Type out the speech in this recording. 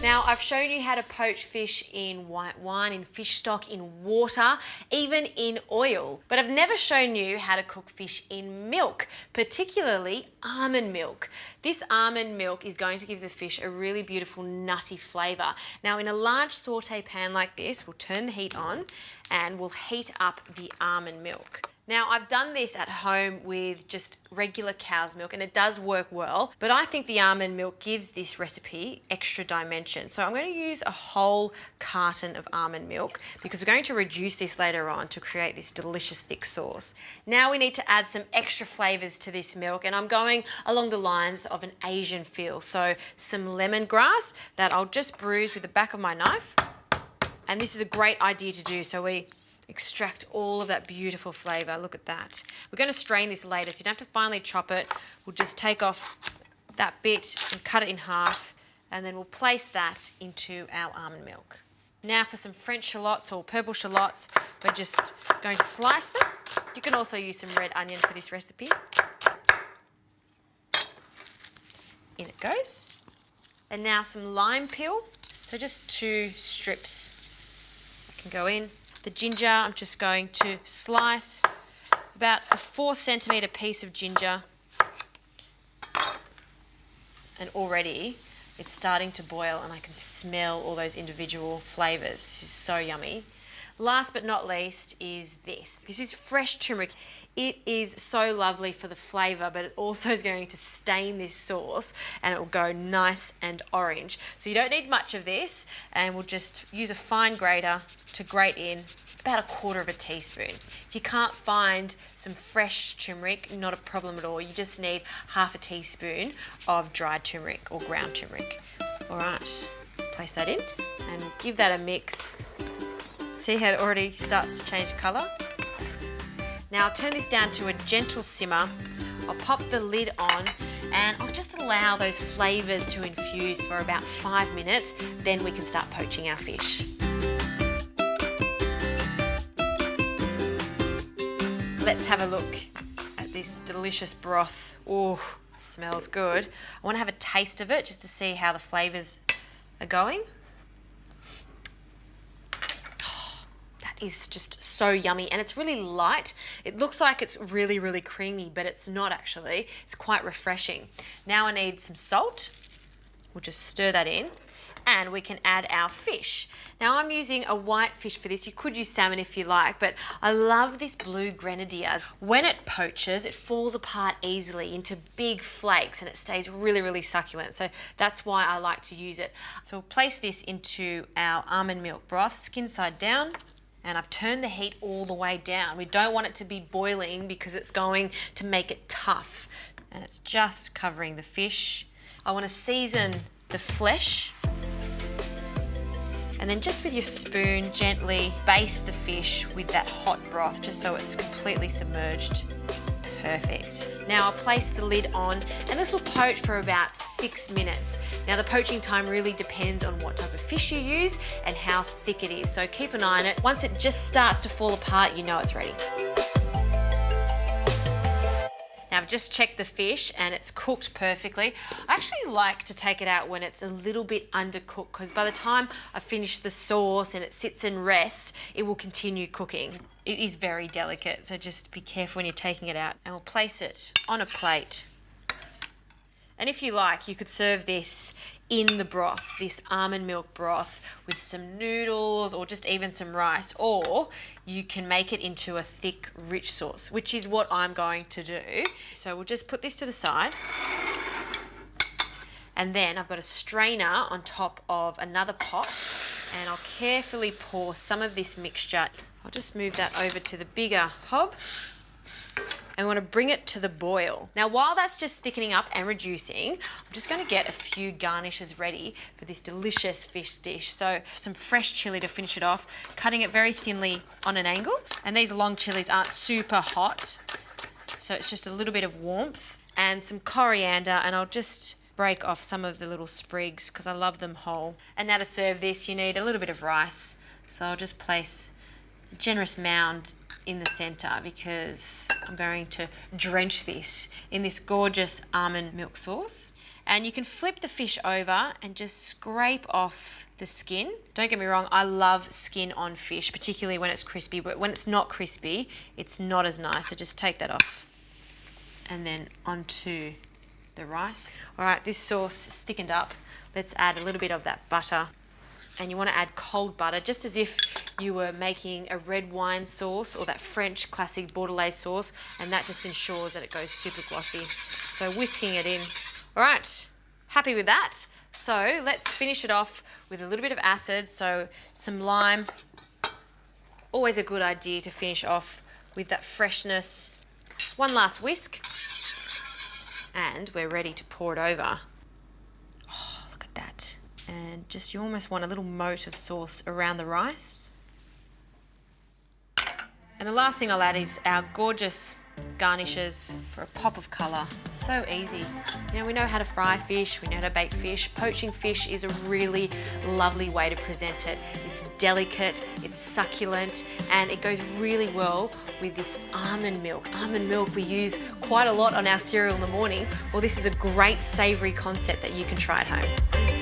Now, I've shown you how to poach fish in white wine, in fish stock, in water, even in oil. But I've never shown you how to cook fish in milk, particularly almond milk. This almond milk is going to give the fish a really beautiful nutty flavour. Now, in a large saute pan like this, we'll turn the heat on and we'll heat up the almond milk. Now, I've done this at home with just regular cow's milk and it does work well, but I think the almond milk gives this recipe extra dimension. So I'm going to use a whole carton of almond milk because we're going to reduce this later on to create this delicious thick sauce. Now we need to add some extra flavours to this milk, and I'm going along the lines of an Asian feel. So some lemongrass that I'll just bruise with the back of my knife. And this is a great idea to do so we extract all of that beautiful flavour. Look at that. We're going to strain this later, so you don't have to finely chop it. We'll just take off that bit and cut it in half, and then we'll place that into our almond milk. Now for some French shallots or purple shallots, we're just going to slice them. You can also use some red onion for this recipe. In it goes. And now some lime peel. So just 2 strips can go in. The ginger, I'm just going to slice about a 4 centimetre piece of ginger. And already it's starting to boil and I can smell all those individual flavours. This is so yummy. Last but not least is this. This is fresh turmeric. It is so lovely for the flavour, but it also is going to stain this sauce and it will go nice and orange. So you don't need much of this, and we'll just use a fine grater to grate in about 1/4 teaspoon. If you can't find some fresh turmeric, not a problem at all. You just need 1/2 teaspoon of dried turmeric or ground turmeric. All right, let's place that in and give that a mix. See how it already starts to change colour? Now I'll turn this down to a gentle simmer. I'll pop the lid on and I'll just allow those flavours to infuse for about 5 minutes. Then we can start poaching our fish. Let's have a look at this delicious broth. Oh, it smells good. I want to have a taste of it just to see how the flavours are going. Is just so yummy, and it's really light. It looks like it's really, really creamy, but it's not actually. It's quite refreshing. Now I need some salt. We'll just stir that in, and we can add our fish. Now I'm using a white fish for this. You could use salmon if you like, but I love this blue Grenadier. When it poaches, it falls apart easily into big flakes and it stays really, really succulent. So that's why I like to use it. So we'll place this into our almond milk broth, skin side down. And I've turned the heat all the way down. We don't want it to be boiling because it's going to make it tough. And it's just covering the fish. I want to season the flesh. And then just with your spoon, gently baste the fish with that hot broth just so it's completely submerged. Perfect. Now I'll place the lid on, and this will poach for about 6 minutes. Now the poaching time really depends on what type of fish you use and how thick it is, so keep an eye on it. Once it just starts to fall apart, you know it's ready. Now I've just checked the fish and it's cooked perfectly. I actually like to take it out when it's a little bit undercooked, because by the time I finish the sauce and it sits and rests, it will continue cooking. It is very delicate, so just be careful when you're taking it out. And we'll place it on a plate. And if you like, you could serve this in the broth, this almond milk broth, with some noodles or just even some rice, or you can make it into a thick, rich sauce, which is what I'm going to do. So we'll just put this to the side. And then I've got a strainer on top of another pot, and I'll carefully pour some of this mixture. I'll just move that over to the bigger hob. And we want to bring it to the boil. Now, while that's just thickening up and reducing, I'm just going to get a few garnishes ready for this delicious fish dish. So some fresh chilli to finish it off, cutting it very thinly on an angle. And these long chilies aren't super hot, so it's just a little bit of warmth. And some coriander, and I'll just break off some of the little sprigs because I love them whole. And now to serve this, you need a little bit of rice. So I'll just place a generous mound in the centre because I'm going to drench this in this gorgeous almond milk sauce. And you can flip the fish over and just scrape off the skin. Don't get me wrong, I love skin on fish, particularly when it's crispy, but when it's not crispy, it's not as nice. So just take that off. And then onto the rice. All right, this sauce is thickened up. Let's add a little bit of that butter. And you want to add cold butter, just as if you were making a red wine sauce or that French classic Bordelais sauce, and that just ensures that it goes super glossy. So whisking it in. All right, happy with that? So let's finish it off with a little bit of acid, so some lime. Always a good idea to finish off with that freshness. One last whisk, and we're ready to pour it over. Oh, look at that. And just, you almost want a little moat of sauce around the rice. And the last thing I'll add is our gorgeous garnishes for a pop of colour. So easy. You know, we know how to fry fish, we know how to bake fish. Poaching fish is a really lovely way to present it. It's delicate, it's succulent, and it goes really well with this almond milk. Almond milk we use quite a lot on our cereal in the morning. Well, this is a great savoury concept that you can try at home.